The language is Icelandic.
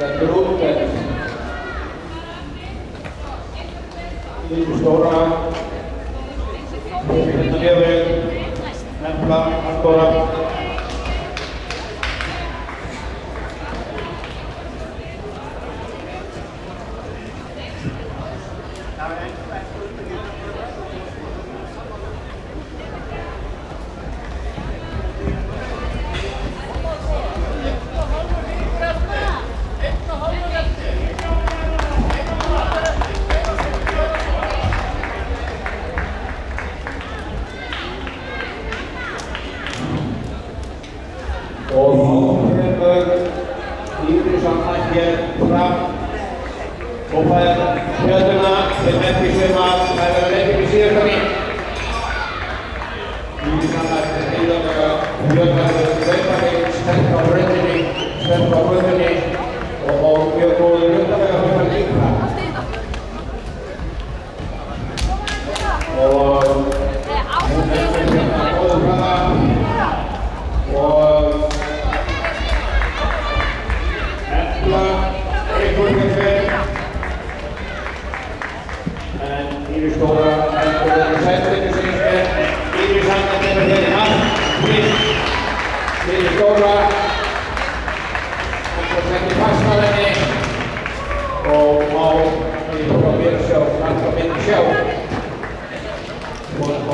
stendur út en Lífi Stóra hérna mjög vel, Embla, Andorra. Og þá hefur Íris Anna hér fram og fær hjölduna til merki sem að það er að leggja í síðasta mín. Íris Anna er heiðarlega hjöldlega veitari, sterk á brautinni og mjög góður hjöldlega hjöldlega líka. Og hún er með hérna góður hraða og en Lífi Stóra